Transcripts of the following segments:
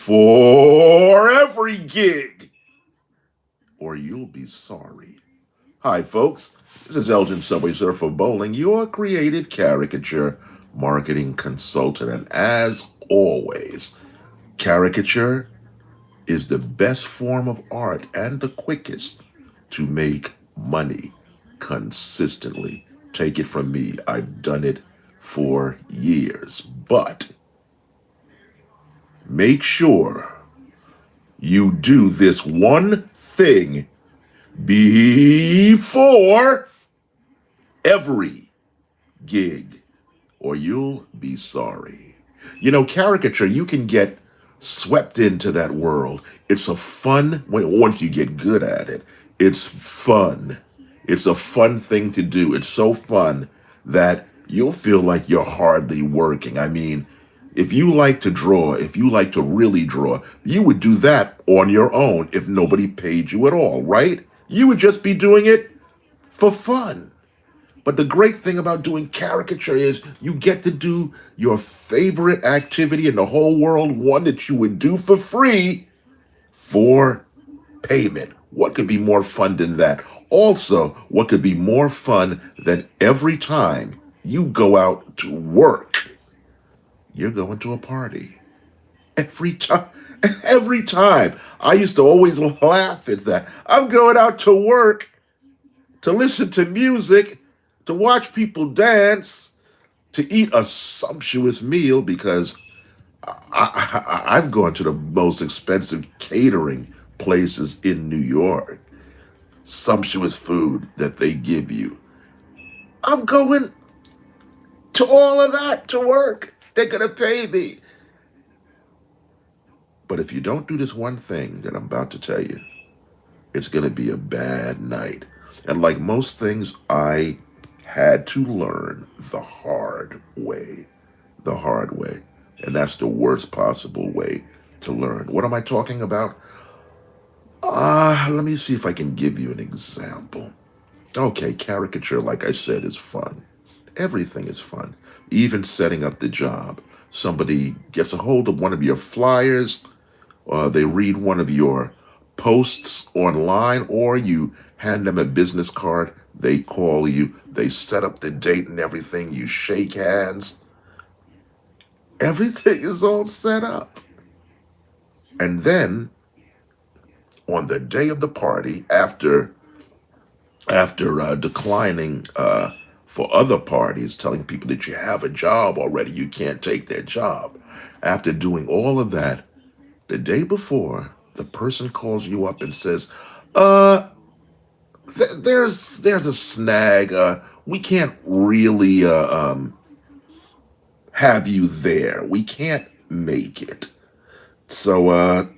for every gig, or you'll be sorry. Hi, folks. This is Elgin Subway Surfer Bowling, your creative caricature marketing consultant. And as always, caricature is the best form of art and the quickest to make money consistently. Take it from me, I've done it for years. But make sure you do this one thing before every gig, or you'll be sorry. You know, caricature, you can get swept into that world. It's a fun, once you get good at it, it's fun. It's a fun thing to do. It's so fun that you'll feel like you're hardly working. I mean, if you like to draw, if you like to really draw, you would do that on your own if nobody paid you at all, right? You would just be doing it for fun. But the great thing about doing caricature is you get to do your favorite activity in the whole world, one that you would do for free for payment. What could be more fun than that? Also, what could be more fun than every time you go out to work, you're going to a party? Every time. Every time. I used to always laugh at that. I'm going out to work to listen to music, to watch people dance, to eat a sumptuous meal because I've gone to the most expensive catering places in New York. Sumptuous food that they give you. I'm going to all of that to work. They're going to pay me. But if you don't do this one thing that I'm about to tell you, it's going to be a bad night. And like most things, I had to learn the hard way. The hard way. And that's the worst possible way to learn. What am I talking about? Let me see if I can give you an example. Okay, caricature, like I said, is fun. Everything is fun. Even setting up the job. Somebody gets a hold of one of your flyers, they read one of your posts online, or you hand them a business card, they call you, they set up the date and everything, you shake hands. Everything is all set up. And then on the day of the party, after declining for other parties, telling people that you have a job already, you can't take their job. After doing all of that, the day before, the person calls you up and says, there's a snag. We can't really have you there. We can't make it. So,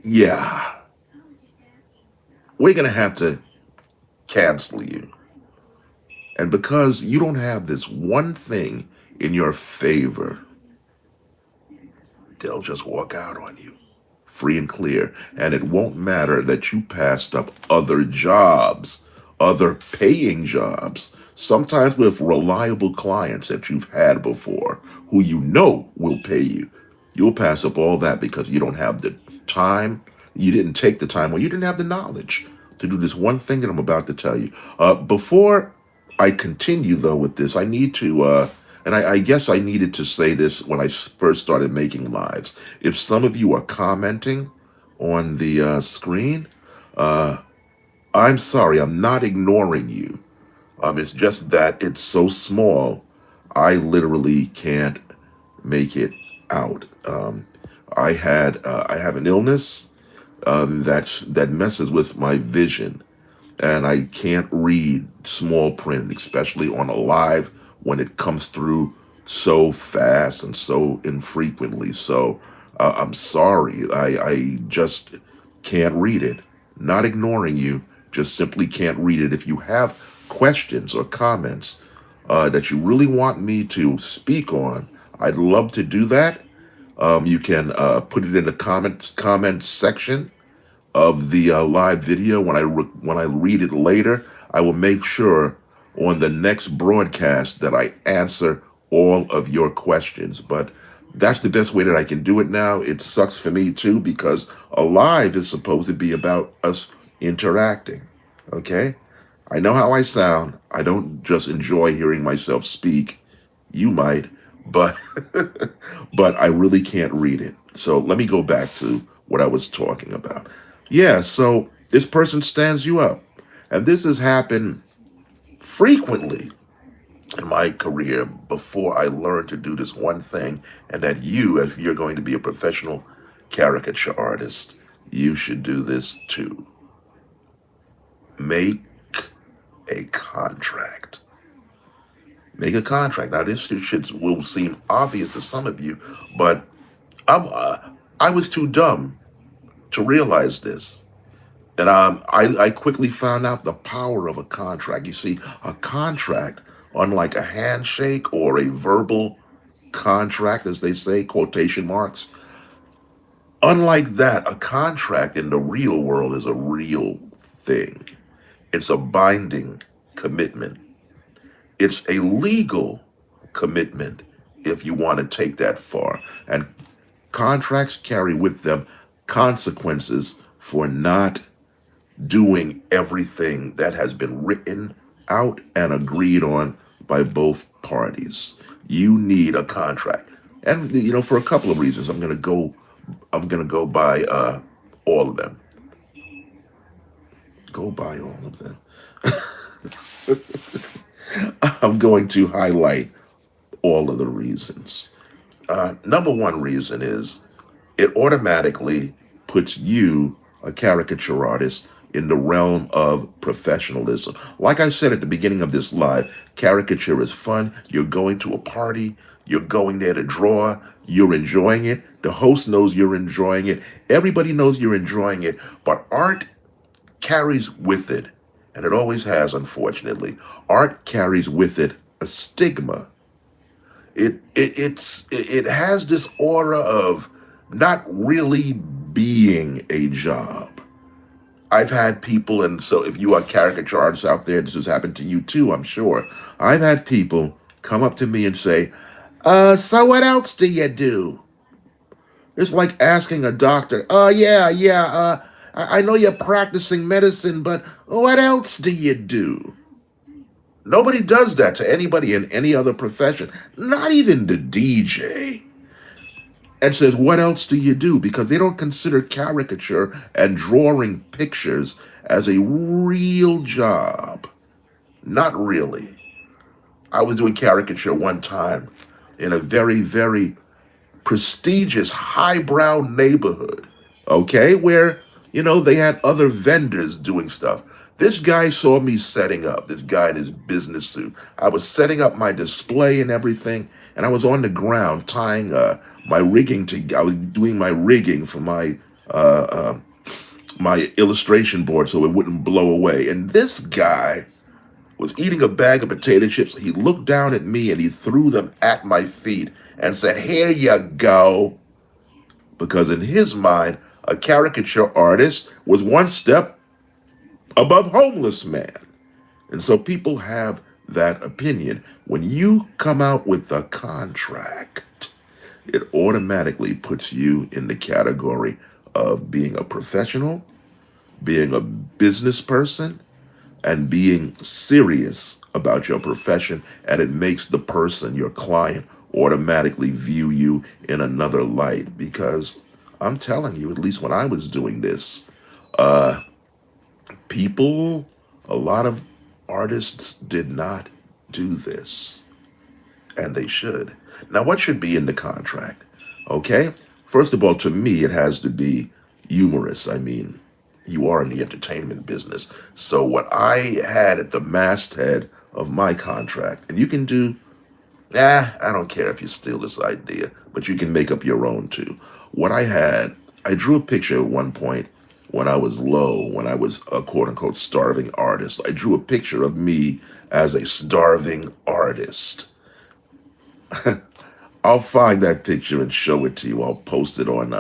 yeah, we're going to have to cancel you. And because you don't have this one thing in your favor, they'll just walk out on you, free and clear. And it won't matter that you passed up other jobs, other paying jobs, sometimes with reliable clients that you've had before, who you know will pay you. You'll pass up all that because you don't have the time, you didn't take the time, or you didn't have the knowledge to do this one thing that I'm about to tell you. Before I continue, though, with this, I need to, and I guess I needed to say this when I first started making lives. If some of you are commenting on the screen, I'm sorry, I'm not ignoring you. It's just that it's so small, I literally can't make it out. I have an illness that messes with my vision, and I can't read small print, especially on a live when it comes through so fast and so infrequently. So I'm sorry, I just can't read it. Not ignoring you, just simply can't read it. If you have questions or comments that you really want me to speak on, I'd love to do that. You can put it in the comment section of the live video. When I read it later, I will make sure on the next broadcast that I answer all of your questions. But That's the best way that I can do it now. It sucks for me too because a live is supposed to be about us interacting. Okay? I know how I sound. I don't just enjoy hearing myself speak. You might, but but I really can't read it. So let me go back to what I was talking about. Yeah, so this person stands you up. And this has happened frequently in my career before I learned to do this one thing, and that you, if you're going to be a professional caricature artist, you should do this too. Make a contract. Make a contract. Now, this should will seem obvious to some of you, but I was too dumb to realize this. And I quickly found out the power of a contract. You see, a contract, unlike a handshake or a verbal contract, as they say, quotation marks, unlike that, a contract in the real world is a real thing. It's a binding commitment. It's a legal commitment if you want to take that far. And contracts carry with them consequences for not doing everything that has been written out and agreed on by both parties. You need a contract. And for a couple of reasons, I'm gonna go by all of them. Go by all of them. I'm going to highlight all of the reasons. Number one reason is it automatically puts you, a caricature artist, in the realm of professionalism. Like I said at the beginning of this live, caricature is fun. You're going to a party, you're going there to draw, you're enjoying it. The host knows you're enjoying it. Everybody knows you're enjoying it. But art carries with it, and it always has, unfortunately, art carries with it a stigma. It has this aura of not really being a job. I've had people, and so if you are caricature artists out there, this has happened to you too, I'm sure. I've had people come up to me and say, so what else do you do? It's like asking a doctor, I know you're practicing medicine, but what else do you do? Nobody does that to anybody in any other profession, not even the DJ. And says, what else do you do? Because they don't consider caricature and drawing pictures as a real job. Not really. I was doing caricature one time in a very, very prestigious, highbrow neighborhood, okay, where, they had other vendors doing stuff. This guy saw me setting up, this guy in his business suit. I was setting up my display and everything, and I was on the ground tying my rigging to, I was doing my rigging for my illustration board so it wouldn't blow away. And this guy was eating a bag of potato chips. He looked down at me and he threw them at my feet and said, here you go. Because in his mind, a caricature artist was one step above homeless man. And so people have that opinion. When you come out with a contract, it automatically puts you in the category of being a professional, being a business person, and being serious about your profession, and it makes the person, your client, automatically view you in another light. Because I'm telling you, at least when I was doing this, people, a lot of artists did not do this, and they should. Now, what should be in the contract? Okay? First of all, to me, it has to be humorous. I mean, you are in the entertainment business. So what I had at the masthead of my contract, and you can do, I don't care if you steal this idea, but you can make up your own too. What I had, I drew a picture at one point when I was low, when I was a quote unquote starving artist. I drew a picture of me as a starving artist. I'll find that picture and show it to you. I'll post it on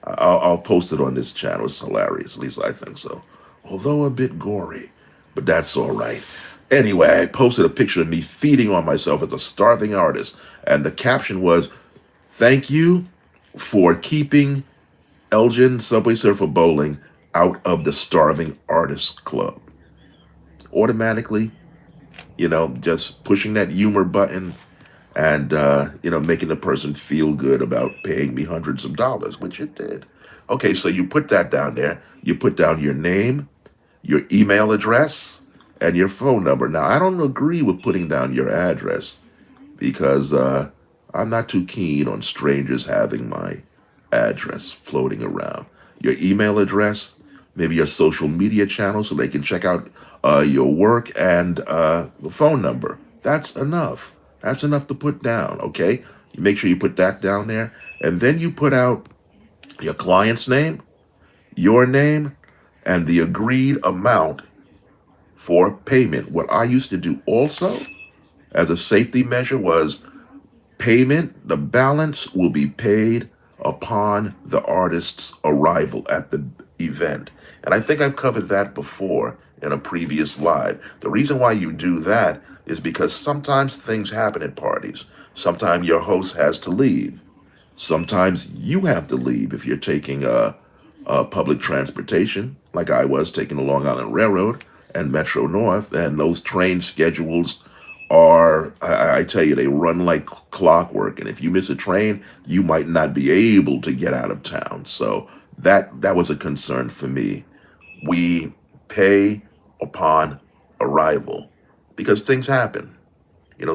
I'll post it on this channel. It's hilarious, at least I think so. Although a bit gory, but that's all right. Anyway, I posted a picture of me feeding on myself as a starving artist, and the caption was, Thank you for keeping Elgin Subway Surfer Bowling out of the Starving Artists Club. Automatically, just pushing that humor button and, making the person feel good about paying me hundreds of dollars, which it did. Okay, so you put that down there. You put down your name, your email address, and your phone number. Now, I don't agree with putting down your address because I'm not too keen on strangers having my address floating around. Your email address, maybe your social media channel so they can check out your work, and the phone number. That's enough. That's enough to put down, okay? You make sure you put that down there. And then you put out your client's name, your name, and the agreed amount for payment. What I used to do also as a safety measure was payment, the balance will be paid upon the artist's arrival at the event. And I think I've covered that before in a previous live. The reason why you do that is because sometimes things happen at parties. Sometimes your host has to leave. Sometimes you have to leave if you're taking public transportation, like I was taking the Long Island Railroad and Metro North, and those train schedules are, I tell you, they run like clockwork. And if you miss a train, you might not be able to get out of town. So that was a concern for me. We pay upon arrival because things happen.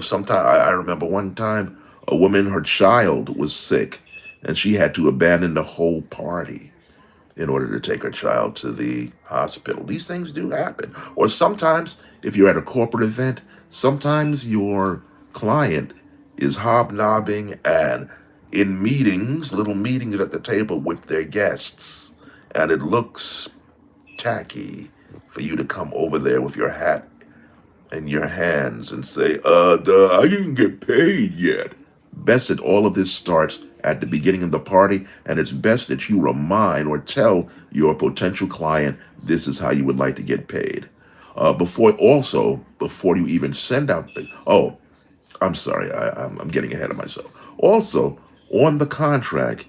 Sometimes I remember one time a woman, her child was sick, and she had to abandon the whole party in order to take her child to the hospital. These things do happen. Or sometimes, if you're at a corporate event, sometimes your client is hobnobbing and in meetings, little meetings at the table with their guests, and it looks tacky for you to come over there with your hat in your hands and say, I didn't get paid yet. Best that all of this starts at the beginning of the party, and it's best that you remind or tell your potential client this is how you would like to get paid. Before you even send out I'm sorry, I'm getting ahead of myself. Also, on the contract,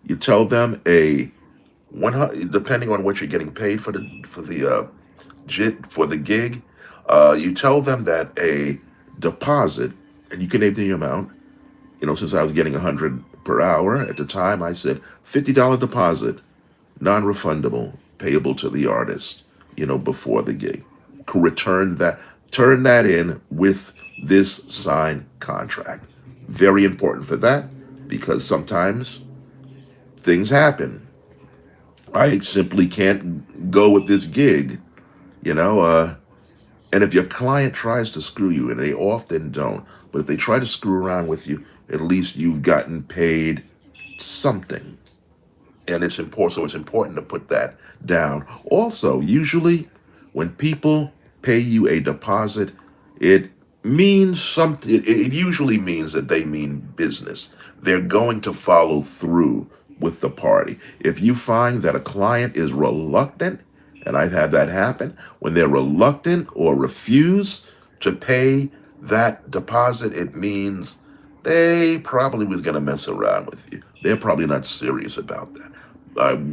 you tell them depending on what you're getting paid for the gig, you tell them that a deposit, and you can name the amount. Since I was getting 100 per hour at the time, I said $50 deposit, non-refundable, payable to the artist. Before the gig, turn that in with this signed contract. Very important for that because sometimes things happen. I simply can't go with this gig, you know. And if your client tries to screw you, and they often don't, but if they try to screw around with you, at least you've gotten paid something. And it's important to put that down. Also, usually when people pay you a deposit, it means something. It usually means that they mean business. They're going to follow through with the party. If you find that a client is reluctant, and I've had that happen, when they're reluctant or refuse to pay that deposit, it means they probably was going to mess around with you. They're probably not serious about that.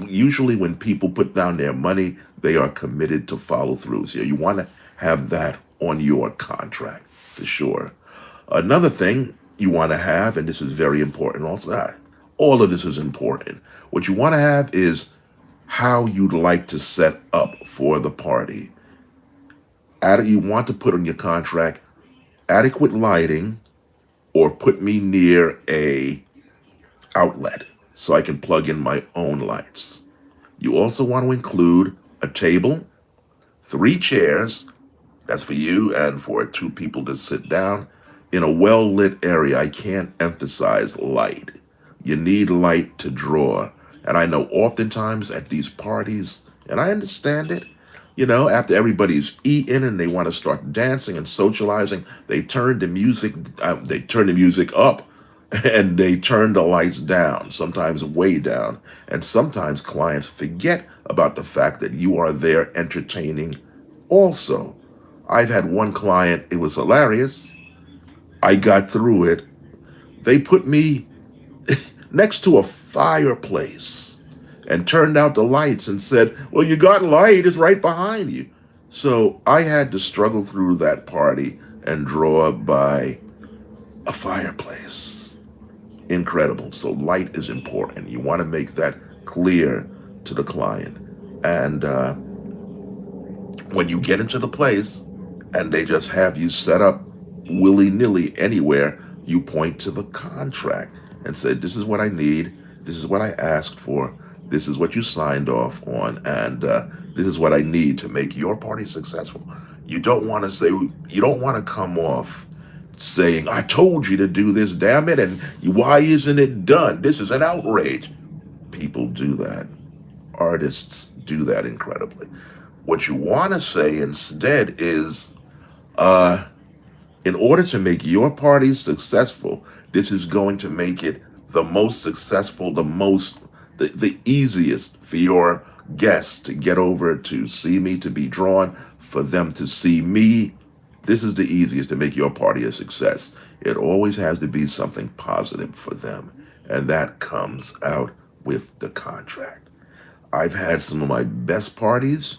Usually when people put down their money, they are committed to follow through. So you want to have that on your contract for sure. Another thing you want to have, and this is very important also, all of this is important. What you want to have is how you'd like to set up for the party. You want to put on your contract adequate lighting, or put me near a outlet so I can plug in my own lights. You also want to include a table, 3 chairs, that's for you and for 2 people to sit down, in a well-lit area. I can't emphasize light. You need light to draw. And I know oftentimes at these parties, and I understand it, after everybody's eaten and they want to start dancing and socializing, they turn the music up and they turn the lights down, sometimes way down. And sometimes clients forget about the fact that you are there entertaining also. I've had one client, it was hilarious. I got through it. They put me next to a fireplace and turned out the lights and said, well, you got light, it's right behind you. So I had to struggle through that party and draw by a fireplace. Incredible. So light is important. You want to make that clear to the client. And when you get into the place and they just have you set up willy-nilly anywhere, you point to the contract and say, this is what I need, this is what I asked for, this is what you signed off on, and this is what I need to make your party successful. You don't want to say, you don't want to come off saying, I told you to do this, damn it, and why isn't it done? This is an outrage. People do that. Artists do that incredibly. What you want to say instead is, in order to make your party successful, this is going to make it the most successful, the easiest for your guests to get over to see me, to be drawn, for them to see me. This is the easiest to make your party a success. It always has to be something positive for them, and that comes out with the contract. I've had some of my best parties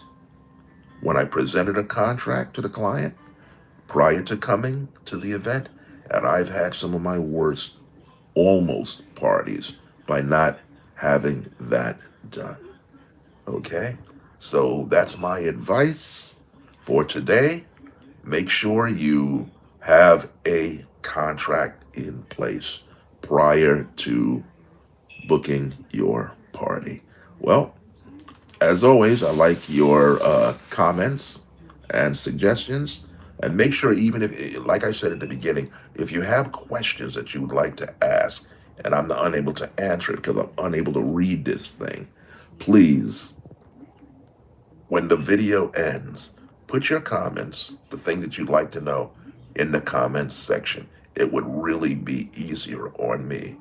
when I presented a contract to the client prior to coming to the event, and I've had some of my worst almost parties by not having that done. Okay? So that's my advice for today. Make sure you have a contract in place prior to booking your party. Well, as always, I like your comments and suggestions. And make sure, even if, like I said at the beginning, if you have questions that you would like to ask, and I'm unable to answer it because I'm unable to read this thing, please, when the video ends, put your comments, the thing that you'd like to know, in the comments section. It would really be easier on me.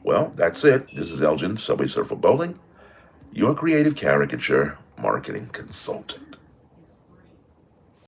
Well, that's it. This is Elgin, Subway Surfer Bowling, your creative caricature marketing consultant.